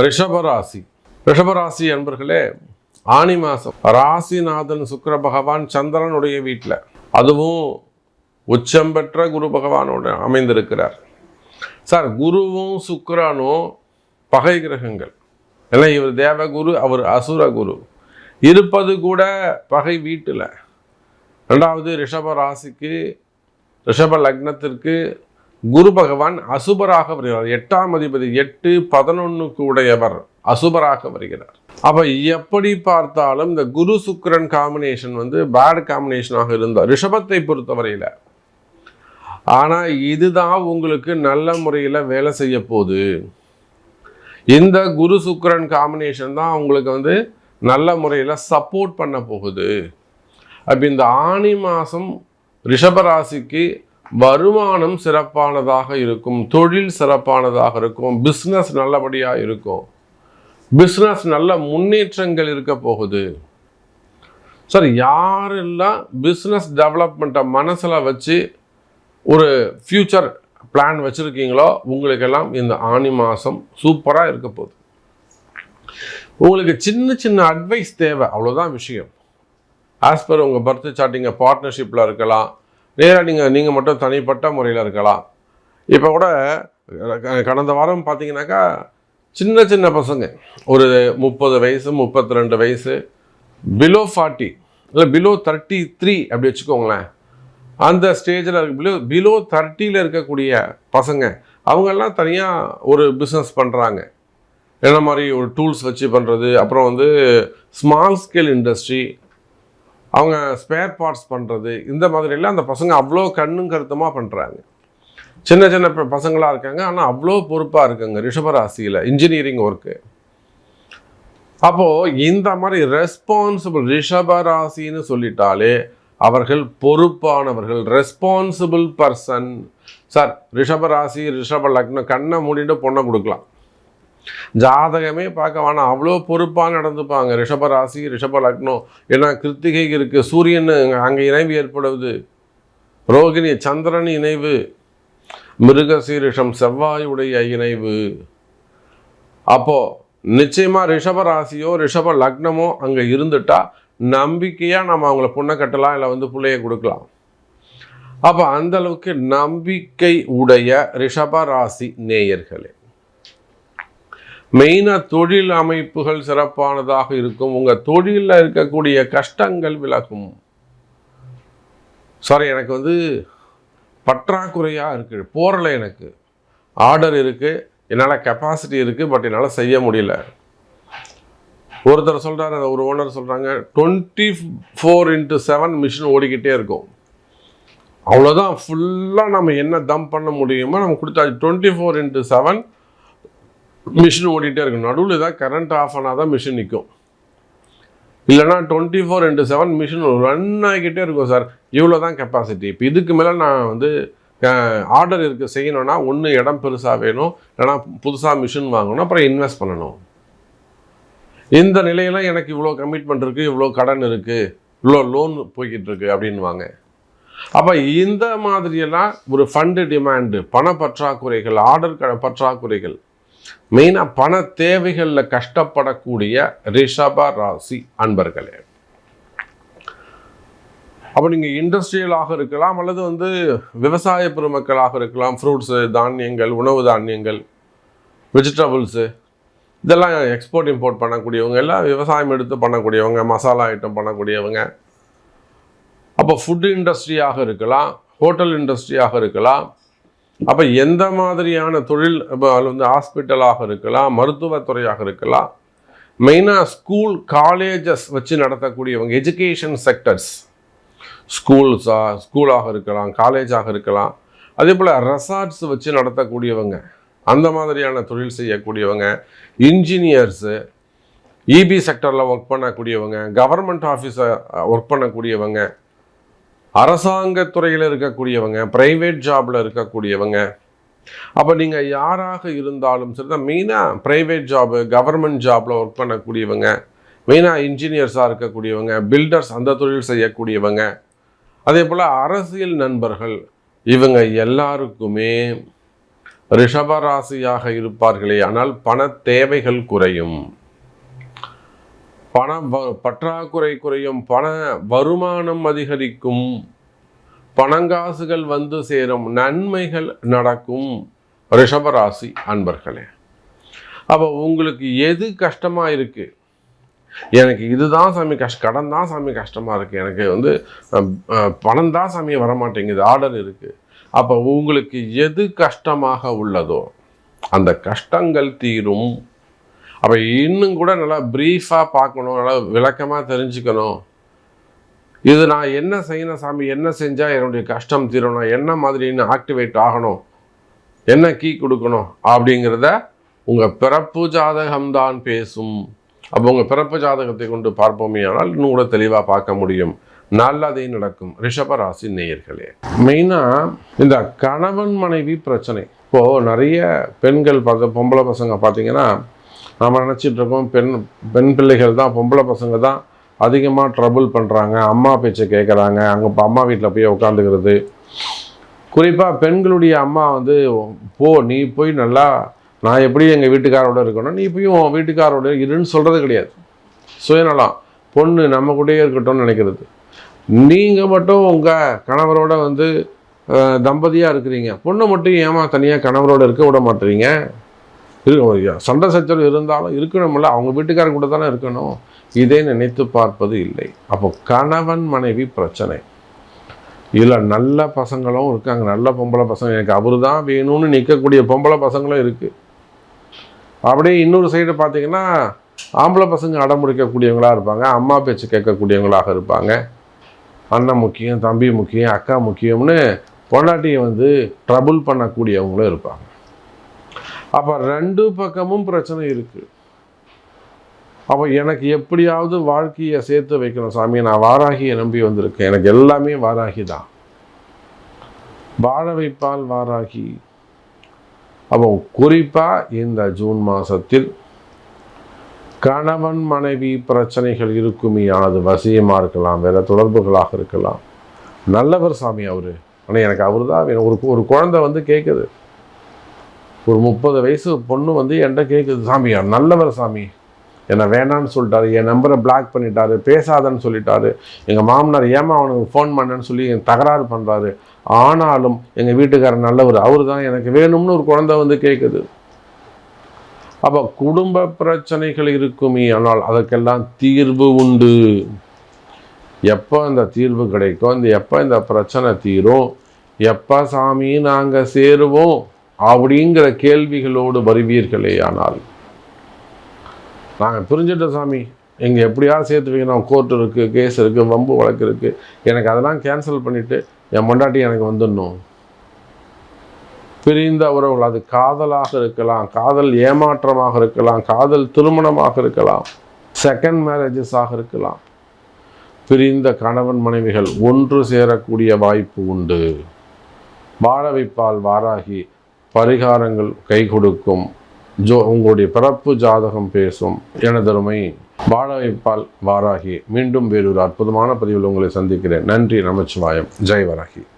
ரிஷபராசி. ரிஷபராசி என்பர்களே, ஆனி மாதம் ராசிநாதன் சுக்கிர பகவான் சந்திரனுடைய வீட்டில், அதுவும் உச்சம் பெற்ற குரு பகவானோட அமைந்திருக்கிறார். சார், குருவும் சுக்கிரனும் பகை கிரகங்கள். ஏன்னா இவர் தேவகுரு, அவர் அசுர குரு. இருப்பது கூட பகை வீட்டில். ரெண்டாவது, ரிஷப ராசிக்கு, ரிஷப லக்னத்திற்கு குரு பகவான் அசுபராக வருகிறார். 8ஆம் அதிபதி 8, 11க்கு உடையவர் அசுபராக வருகிறார். அப்போ எப்படி பார்த்தாலும் இந்த குரு சுக்கிரன் காம்பினேஷன் பேட் காம்பினேஷனாக இருந்தார் ரிஷபத்தை பொறுத்தவரையில். ஆனால் இதுதான் உங்களுக்கு நல்ல முறையில் வேலை செய்ய போகுது. இந்த குரு சுக்கிரன் காம்பினேஷன் தான் உங்களுக்கு நல்ல முறையில் சப்போர்ட் பண்ண போகுது. அப்போ இந்த ஆனி மாதம் ரிஷபராசிக்கு வருமானம் சிறப்பானதாக இருக்கும், தொழில் சிறப்பானதாக இருக்கும், பிஸ்னஸ் நல்லபடியாக இருக்கும், பிஸ்னஸ் நல்ல முன்னேற்றங்கள் இருக்க போகுது. சார், யாரெல்லாம் பிஸ்னஸ் டெவலப்மெண்ட்டை மனசில் வச்சு ஒரு ஃப்யூச்சர் பிளான் வச்சுருக்கீங்களோ உங்களுக்கெல்லாம் இந்த ஆனி மாதம் சூப்பராக இருக்க போகுது. உங்களுக்கு சின்ன சின்ன அட்வைஸ் தேவை, அவ்வளோதான் விஷயம். ஆஸ் பர் உங்கள் பர்த் சார்ட்டிங்க பார்ட்னர்ஷிப்பில் இருக்கலாம், நேராக நீங்கள் மட்டும் தனிப்பட்ட முறையில் இருக்கலாம். இப்போ கூட கடந்த வாரம் பார்த்தீங்கன்னாக்கா சின்ன சின்ன பசங்க ஒரு 30 வயசு 32 வயசு, பிலோ 40 இல்லை பிலோ 33 அப்படி வச்சுக்கோங்களேன், அந்த ஸ்டேஜில் பிலோ 30ல் இருக்கக்கூடிய பசங்க அவங்கெல்லாம் தனியாக ஒரு பிஸ்னஸ் பண்ணுறாங்க. என்ன மாதிரி ஒரு டூல்ஸ் வச்சு பண்ணுறது, அப்புறம் ஸ்மால் ஸ்கேல் இண்டஸ்ட்ரி, அவங்க ஸ்பேர் பார்ட்ஸ் பண்ணுறது, இந்த மாதிரிலாம் அந்த பசங்க அவ்வளோ கண்ணும் கருத்துமாக பண்ணுறாங்க. சின்ன சின்ன பசங்களாக இருக்காங்க, ஆனால் அவ்வளோ பொறுப்பாக இருக்காங்க ரிஷபராசியில் இன்ஜினியரிங் ஒர்க்கு. அப்போது இந்த மாதிரி ரெஸ்பான்சிபிள் ரிஷபராசின்னு சொல்லிட்டாலே அவர்கள் பொறுப்பானவர்கள், ரெஸ்பான்சிபிள் பர்சன். சார், ரிஷபராசி ரிஷப லக்னம் கண்ணை மூடிட்டு பொண்ணை கொடுக்கலாம், ஜாதகமே பார்க்க வேணாம், அவ்வளோ பொறுப்பாக நடந்துப்பாங்க ரிஷபராசி ரிஷப லக்னம். ஏன்னா கிருத்திகை இருக்குது, சூரியன் அங்கே இணைவு ஏற்படுவது, ரோகிணி சந்திரன் இணைவு, மிருகசீரிஷம் செவ்வாயுடைய இணைவு. அப்போது நிச்சயமாக ரிஷபராசியோ ரிஷப லக்னமோ அங்கே இருந்துட்டா நம்பிக்கையாக நம்ம அவங்கள பொண்ணை கட்டலாம், இல்லை பிள்ளைய கொடுக்கலாம். அப்போ அந்தளவுக்கு நம்பிக்கை உடைய ரிஷபராசி நேயர்களே, மெயினாக தொழில் அமைப்புகள் சிறப்பானதாக இருக்கும். உங்கள் தொழிலில் இருக்கக்கூடிய கஷ்டங்கள் விலகும். சாரி, எனக்கு பற்றாக்குறையாக இருக்குது, போகிறல, எனக்கு ஆர்டர் இருக்குது, என்னால் கெப்பாசிட்டி இருக்குது, பட் என்னால் செய்ய முடியல. ஒருத்தர் சொல்கிறாரு, ஒரு ஓனர் சொல்கிறாங்க, 24/7 மிஷின் ஓடிக்கிட்டே இருக்கும். அவ்வளோதான், ஃபுல்லாக நம்ம என்ன தம் பண்ண முடியுமோ நம்ம கொடுத்தாச்சு. 24/7 மிஷின் ஓடிட்டே இருக்கும். நடுவில் ஏதாவது கரண்ட் ஆஃப் ஆனால் தான் மிஷின் நிற்கும், இல்லைனா 24/7 மிஷின் ரன் ஆகிக்கிட்டே இருக்கும். சார், இவ்வளோ தான் கெப்பாசிட்டி. இப்போ இதுக்கு மேலே நான் ஆர்டர் இருக்குது செய்யணும்னா ஒன்று இடம் பெருசாக வேணும், இல்லைனா புதுசாக மிஷின் வாங்கணும், அப்புறம் இன்வெஸ்ட் பண்ணணும். இந்த நிலையில் எனக்கு இவ்வளோ கமிட்மெண்ட் இருக்குது, இவ்வளோ கடன் இருக்குது, இவ்வளோ லோன் போய்கிட்டு இருக்கு அப்படின்வாங்க. அப்போ இந்த மாதிரியெல்லாம் ஒரு ஃபண்டு டிமாண்டு, பண பற்றாக்குறைகள், ஆர்டர் பற்றாக்குறைகள், மெயினாக பண தேவைகளில் கஷ்டப்படக்கூடிய ரிஷப ராசி அன்பர்களே. அப்போ நீங்கள் இண்டஸ்ட்ரியலாக இருக்கலாம், அல்லது விவசாய பெருமக்களாக இருக்கலாம். ஃப்ரூட்ஸு, தானியங்கள், உணவு தானியங்கள், வெஜிடபிள்ஸு, இதெல்லாம் எக்ஸ்போர்ட் இம்போர்ட் பண்ணக்கூடியவங்க, எல்லாம் விவசாயம் எடுத்து பண்ணக்கூடியவங்க, மசாலா ஐட்டம் பண்ணக்கூடியவங்க. அப்போ ஃபுட் இண்டஸ்ட்ரியாக இருக்கலாம், ஹோட்டல் இண்டஸ்ட்ரியாக இருக்கலாம். அப்போ எந்த மாதிரியான தொழில், ஹாஸ்பிட்டலாக இருக்கலாம், மருத்துவத்துறையாக இருக்கலாம், மெயினாக ஸ்கூல் காலேஜஸ் வச்சு நடத்தக்கூடியவங்க, எஜுகேஷன் செக்டர்ஸ், ஸ்கூலாக இருக்கலாம், காலேஜாக இருக்கலாம். அதே போல் ரெசார்ட்ஸ் வச்சு நடத்தக்கூடியவங்க, அந்த மாதிரியான தொழில் செய்யக்கூடியவங்க, இன்ஜினியர்ஸு, இபி செக்டரில் ஒர்க் பண்ணக்கூடியவங்க, கவர்மெண்ட் ஆஃபீஸை ஒர்க் பண்ணக்கூடியவங்க, அரசாங்கத்துறையில் இருக்கக்கூடியவங்க, ப்ரைவேட் ஜாபில் இருக்கக்கூடியவங்க. அப்போ நீங்கள் யாராக இருந்தாலும் சரி தான், மெயினாக ப்ரைவேட் ஜாபு, கவர்மெண்ட் ஜாபில் ஒர்க் பண்ணக்கூடியவங்க, மெயினாக இன்ஜினியர்ஸாக இருக்கக்கூடியவங்க, பில்டர்ஸ், அந்த தொழில் செய்யக்கூடியவங்க, அதே போல் அரசியல் நண்பர்கள், இவங்க எல்லாருக்குமே ரிஷபராசியாக இருப்பார்களே ஆனால் பண தேவைகள் குறையும், பண பற்றாக்குறை குறையும், பண வருமானம் அதிகரிக்கும், பணங்காசுகள் வந்து சேரும், நன்மைகள் நடக்கும். ரிஷபராசி அன்பர்களே, அப்போ உங்களுக்கு எது கஷ்டமா இருக்கு, எனக்கு இதுதான் சாமி கடன் தான் சாமி கஷ்டமாக இருக்குது, எனக்கு வந்து பணம் தான் சாமி வரமாட்டேங்குது, ஆர்டர் இருக்குது. அப்போ உங்களுக்கு எது கஷ்டமாக உள்ளதோ அந்த கஷ்டங்கள் தீரும். அப்போ இன்னும் கூட நல்லா ப்ரீஃபாக பார்க்கணும், நல்லா விளக்கமாக தெரிஞ்சுக்கணும். இது நான் என்ன செய்யணும் சாமி, என்ன செஞ்சால் என்னுடைய கஷ்டம் தீரணும், என்ன மாதிரி இன்னும் ஆக்டிவேட் ஆகணும், என்ன கீ கொடுக்கணும் அப்படிங்கிறத உங்கள் பிறப்பு ஜாதகம்தான் பேசும். அப்போ உங்கள் பிறப்பு ஜாதகத்தை கொண்டு பார்ப்போமே ஆனால் இன்னும் கூட தெளிவாக பார்க்க முடியும், நல்லதே நடக்கும். ரிஷபராசி நேயர்களே, மெயினாக இந்த கணவன் மனைவி பிரச்சனை. இப்போது நிறைய பெண்கள் பொம்பளை பசங்க பார்த்தீங்கன்னா நம்ம நினச்சிட்டு இருக்கோம் பெண் பிள்ளைகள் தான், பொம்பளை பசங்க தான் அதிகமாக ட்ரபுள் பண்ணுறாங்க, அம்மா பேச்சை கேட்குறாங்க, அங்கே அம்மா வீட்டில் போய் உட்காந்துக்கிறது. குறிப்பாக பெண்களுடைய அம்மா வந்து நீ போய் நல்லா, நான் எப்படி எங்கள் வீட்டுக்காரோட இருக்கணும், நீ போய் உன் வீட்டுக்காரோட இருன்னு சொல்கிறது கிடையாது. சுயநலம், பொண்ணு நம்ம கூடயே இருக்கட்டும்னு நினைக்கிறது. நீங்கள் மட்டும் உங்கள் கணவரோட வந்து தம்பதியாக இருக்கிறீங்க, பொண்ணு மட்டும் ஏமா தனியாக கணவரோடு இருக்க விட மாட்டீங்க? சண்டை சச்சரவு இருந்தாலும் இருக்கணும்ல, அவங்க வீட்டுக்காரர் கூட தானே இருக்கணும். இதை நினைத்து பார்ப்பது இல்லை. அப்போ கணவன் மனைவி பிரச்சனை. இதில் நல்ல பசங்களும் இருக்காங்க, நல்ல பொம்பளை பசங்க, எனக்கு அவரு தான் வேணும்னு நிற்கக்கூடிய பொம்பளை பசங்களும் இருக்குது. அப்படியே இன்னொரு சைடு பார்த்தீங்கன்னா ஆம்பளை பசங்க அடம்பிடிக்கக்கூடியவங்களாக இருப்பாங்க, அம்மா பேச்சு கேட்கக்கூடியவங்களாக இருப்பாங்க. அண்ணன் முக்கியம், தம்பி முக்கியம், அக்கா முக்கியம்னு பொண்டாட்டியை வந்து ட்ரபுள் பண்ணக்கூடியவங்களும் இருப்பாங்க. அப்போ ரெண்டு பக்கமும் பிரச்சனை இருக்குது. அப்போ எனக்கு எப்படியாவது வாழ்க்கையை சேர்த்து வைக்கணும் சாமி, நான் வாராகியை நம்பி வந்திருக்கேன், எனக்கு எல்லாமே வாராகி தான், வாழ வைப்பால் வாராகி. அப்போ குறிப்பாக இந்த ஜூன் மாதத்தில் கணவன் மனைவி பிரச்சனைகள் இருக்குமே, அது வசியமாக இருக்கலாம், வேறு தொடர்புகளாக இருக்கலாம். நல்லவர் சாமி அவர், ஆனால் எனக்கு அவர் தான் வேணும். ஒரு குழந்தை வந்து கேட்குது, ஒரு 30 வயசு பொண்ணு வந்து என்கிட்ட கேட்குது, சாமி நல்லவர் சாமி, என்னை வேணான்னு சொல்லிட்டாரு, என் நம்பரை பிளாக் பண்ணிட்டாரு, பேசாதன்னு சொல்லிட்டாரு, எங்கள் மாமனார் ஏமா அவனுக்கு ஃபோன் பண்ணேன்னு சொல்லி என் தகராறு பண்ணுறாரு, ஆனாலும் எங்கள் வீட்டுக்காரர் நல்லவர், அவர் தான் எனக்கு வேணும்னு ஒரு குழந்தை வந்து கேட்குது. அப்போ குடும்ப பிரச்சனைகள் இருக்குமே, ஆனால் அதற்கெல்லாம் தீர்வு உண்டு. எப்போ இந்த தீர்வு கிடைக்கும், எப்போ இந்த பிரச்சனை தீரும், எப்போ சாமி நாங்கள் சேருவோம் அப்படிங்கிற கேள்விகளோடு வருவீர்களே, ஆனால் நாங்கள் பிரிஞ்சிட்டோம் சாமி, எங்கே எப்படியாவது சேர்த்து வைக்கணும், கோர்ட் இருக்குது, கேஸ் இருக்குது, வம்பு வழக்கு இருக்குது, எனக்கு அதெல்லாம் கேன்சல் பண்ணிவிட்டு என் பொண்டாட்டி எனக்கு வந்துடணும். பிரிந்த உறவுகள், அது காதலாக இருக்கலாம், காதல் ஏமாற்றமாக இருக்கலாம், காதல் திருமணமாக இருக்கலாம், செகண்ட் மேரேஜஸாக இருக்கலாம். பிரிந்த கணவன் மனைவிகள் ஒன்று சேரக்கூடிய வாய்ப்பு உண்டு. வாழ வைப்பால் வாராகி, பரிகாரங்கள் கை கொடுக்கும். உங்களுடைய பிறப்பு ஜாதகம் பேசும். எனதருமை வாழ வைப்பால் வாராகி. மீண்டும் வேறொரு அற்புதமான பதிவில் உங்களை சந்திக்கிறேன். நன்றி, நமச்சிவாயம். ஜெய் வராகி.